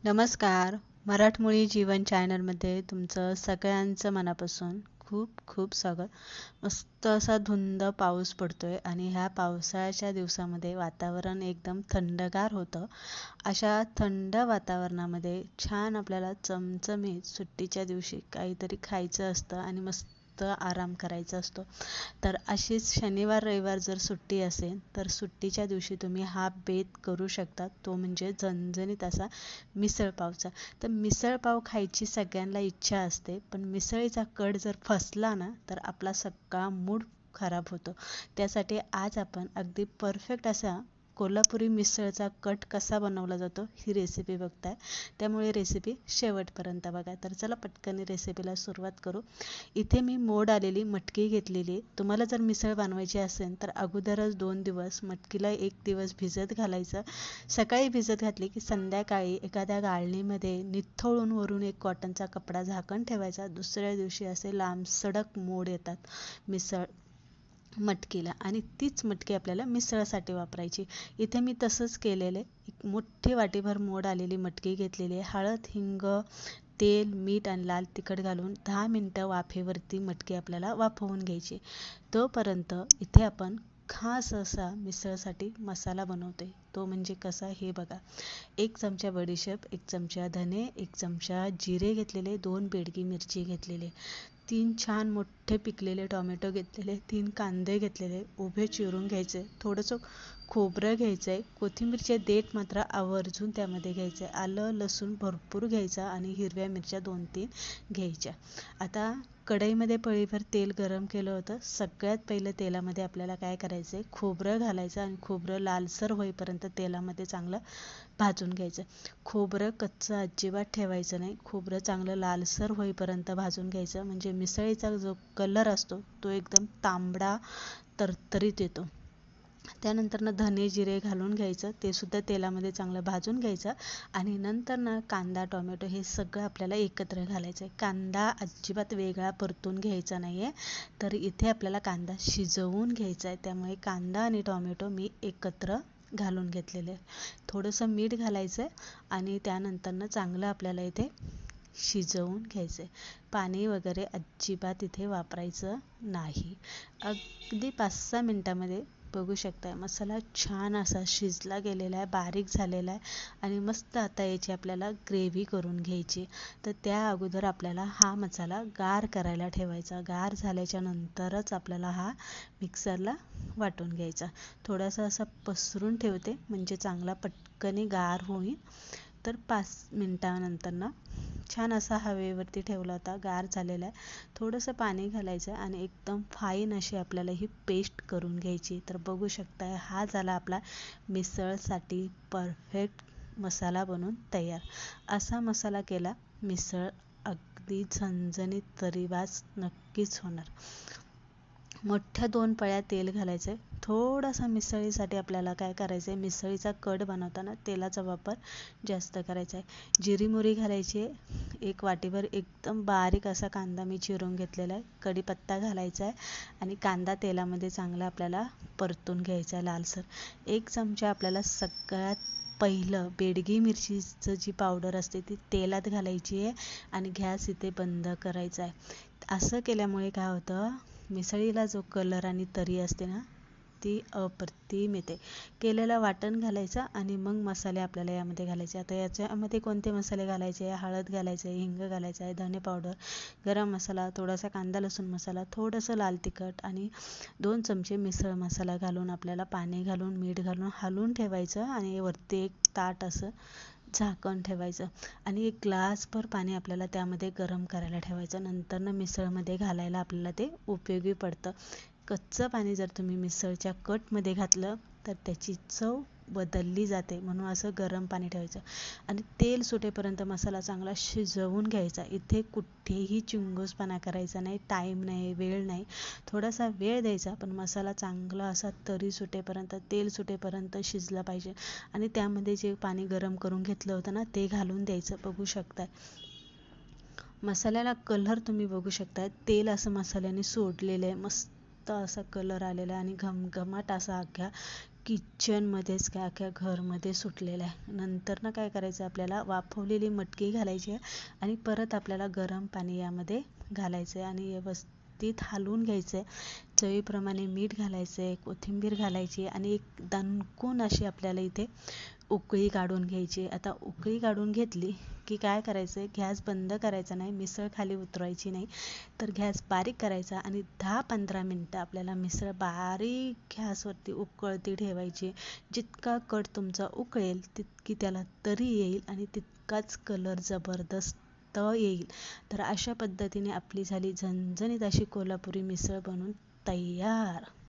नमस्कार. मराठमोळी जीवन चॅनलमध्ये तुमचं सगळ्यांचं मनापासून खूप खूप स्वागत. मस्त असा धुंद पाऊस पडतोय आणि ह्या पावसाळ्याच्या दिवसामध्ये वातावरण एकदम थंडगार होतं. अशा थंड वातावरणामध्ये छान आपल्याला चमचमीत सुट्टीच्या दिवशी काहीतरी खायचं असतं आणि मस्त आराम करायचा असतो. तर अशीच शनिवार रविवार जर सुट्टी असेल तर सुट्टीच्या दिवशी तुम्ही हा बेत करू शकता. तो म्हणजे झणझणीत असा मिसळपावचा. तर मिसळपाव खायची सगळ्यांना इच्छा असते, पण मिसळीचा कट जर फसला ना तर आपला सगळा मूड खराब होतो. त्यासाठी आज आपण अगदी परफेक्ट असा कोल्हापुरी मिसळचा कट कसा बनवला जातो ही रेसिपी बघताय. त्यामुळे रेसिपी शेवटपर्यंत बघा. तर चला पटकन रेसिपीला सुरुवात करू. इथे मी मोड आलेली मटकी घेतलेली. तुम्हाला जर मिसळ बनवायची असेल तर अगोदरच 2 दिवस मटकीला 1 दिवस भिजत घालायचं. सकाळी भिजत घातली की संध्याकाळी एखाद्या गाळणीमध्ये निथळून वरून एक कॉटनचा कपडा झाकण ठेवायचा. दुसऱ्या दिवशी असे लांबसडक मोड येतात मिसळ मटकीला आणि तीच मटकी आपल्याला मिसळसाठी वापरायची. इथे मी तसंच केलेलं आहे. एक मोठी वाटीभर मोड आलेली मटकी घेतलेली आहे. हळद, हिंग, तेल, मीठ आणि लाल तिखट घालून 10 मिनटं वाफेवरती मटकी आपल्याला वाफवून घ्यायची. तोपर्यंत इथे आपण खास असा मिसळसाठी मसाला बनवतोय. तो म्हणजे कसा हे बघा. 1 चमचा बडीशेप, 1 चमचा धने, 1 चमचा जिरे घेतलेले, 2 बेडगी मिरची घेतलेले, 3 छान मोठे पिकलेले टोमॅटो घेतलेले, 3 कांदे घेतलेले उभे चिरून घ्यायचे, थोडंसं खोबरं घ्यायचं आहे, कोथिंबीरचे देठ मात्र आवर्जून त्यामध्ये घ्यायचं आहे, आलं लसूण भरपूर घ्यायचा आणि हिरव्या मिरच्या 2-3 घ्यायच्या. आता कढईमध्ये पळीभर तेल गरम केलं होतं. सगळ्यात पहिलं तेलामध्ये आपल्याला काय करायचं आहे, खोबरं घालायचं आणि खोबरं लालसर होईपर्यंत तेलामध्ये चांगलं भाजून घ्यायचं. खोबरं कच्चं अजिबात ठेवायचं नाही. खोबरं चांगलं लालसर होईपर्यंत भाजून घ्यायचं. म्हणजे मिसळीचा जो कलर असतो तो एकदम तांबडा तरतरीत येतो. त्यानंतर धने जिरे घालून घ्यायचं. ते सुद्धा तेलामध्ये चांगलं भाजून घ्यायचं आणि नंतर कांदा टोमॅटो हे सगळं आपल्याला एकत्र घालायचं आहे. कांदा अजिबात वेगळा परतून घ्यायचा नाही आहे. तर इथे आपल्याला कांदा शिजवून घ्यायचा आहे. त्यामुळे कांदा आणि टोमॅटो मी एकत्र घालून घेतलेले आहे. थोडंसं मीठ घालायचं आहे आणि त्यानंतर चांगलं आपल्याला इथे शिजवून घ्यायचं आहे. पाणी वगैरे अजिबात इथे वापरायचं नाही. अगदी 5-6 मिनटामध्ये बघू शकताय मसाला छान असा शिजला गेलेला आहे, बारीक झालेला आहे आणि मस्त आता याची आपल्याला ग्रेव्ही करून घ्यायची. तर त्या अगोदर आपल्याला हा मसाला गार करायला ठेवायचा. गार झाल्याच्या नंतरच आपल्याला हा मिक्सरला वाटून घ्यायचा. थोडासा असा पसरून ठेवते म्हणजे चांगला पटकन गार होईल. तर 5 मिनटानंतर छान असा हवेवरती ठेवला होता, गार झालेला आहे. थोडंसं पाणी घालायचं आणि एकदम फाईन अशी आपल्याला ही पेस्ट करून घ्यायची. तर बघू शकताय हा झाला आपला मिसळसाठी परफेक्ट मसाला बनून तयार. असा मसाला केला मिसळ अगदी झणझणीत तर्रीवास नक्कीच होणार. मोठ्या 2 पळ्या तेल घालायचं आहे. थोडासा मिसळीसाठी आपल्याला काय करायचं आहे, मिसळीचा कट बनवताना तेलाचा वापर जास्त करायचा आहे. जिरी मोहरी घालायची आहे. 1 वाटीभर एकदम बारीक असा कांदा मी चिरून घेतलेला आहे. कढीपत्ता घालायचा आहे आणि कांदा तेलामध्ये चांगला आपल्याला परतून घ्यायचा आहे लालसर. 1 चमचा आपल्याला सगळ्यात पहिलं बेडगी मिरचीचं जी पावडर असते ती तेलात घालायची आहे आणि गॅस इथे बंद करायचा आहे. असं केल्यामुळे काय होतं, मिसळीला जो कलर आणि तरी असते ना ती अप्रतिम येते. केलेलं वाटण घालायचं आणि मग मसाले आपल्याला यामध्ये घालायचे. आता याच्यामध्ये कोणते मसाले घालायचे, हळद घालायचं आहे, हिंग घालायचं आहे, धने पावडर, गरम मसाला, थोडासा कांदा लसूण मसाला, थोडंसं लाल तिखट आणि 2 चमचे मिसळ मसाला घालून आपल्याला पाणी घालून मीठ घालून हलवून ठेवायचं आणि वरती एक ताट असं झाकण ठेवायचं आणि 1 ग्लासभर पाणी आपल्याला त्यामध्ये गरम करायला ठेवायचं. नंतर मिसळमध्ये घालायला आपल्याला ते उपयोगी पडतं. कच्चं पाणी जर तुम्ही मिसळच्या कटमध्ये घातलं तर त्याची चव बदलली जाते. म्हणून असं गरम पाणी ठेवायचं आणि तेल सुटेपर्यंत मसाला चांगला शिजवून घ्यायचा. इथे कुठेही चिंगूसपणा करायचा नाही, टाईम नाही, वेळ नाही. थोडासा वेळ द्यायचा पण मसाला चांगला असा तरी सुटेपर्यंत, तेल सुटेपर्यंत शिजला पाहिजे आणि त्यामध्ये जे पाणी गरम करून घेतलं होतं ना ते घालून द्यायचं. बघू शकताय मसाल्याला कलर तुम्ही बघू शकताय. तेल असं मसाल्याने सोडलेलं आहे. मस्त असा कलर आलेला आहे आणि घमघमाट असा अख्ख्या किचनमध्येच काय अख्ख्या घरमध्ये सुटलेला आहे. नंतर ना काय करायचं, आपल्याला वाफवलेली मटकी घालायची आहे आणि परत आपल्याला गरम पाणी यामध्ये घालायचं आहे आणि व्यवस्थित हलवून घ्यायचं आहे. चवीप्रमाणे मीठ घालायचं आहे, कोथिंबीर घालायची आणि एक दणकून अशी आपल्याला इथे उकळी काढून घ्यायची. आता उकळी काढून घेतली की काय करायचं, गॅस बंद करायचा नाही, मिसळ खाली उतरवायची नाही, तर गॅस बारीक करायचा आणि 10-15 मिनटं आपल्याला मिसळ बारीक गॅसवरती उकळती ठेवायची. जितका कट तुमचा उकळेल तितकी त्याला तरी येईल आणि तितकाच कलर जबरदस्त येईल. तर अशा पद्धतीने आपली झाली झणझणीत अशी कोल्हापुरी मिसळ बनून तयार.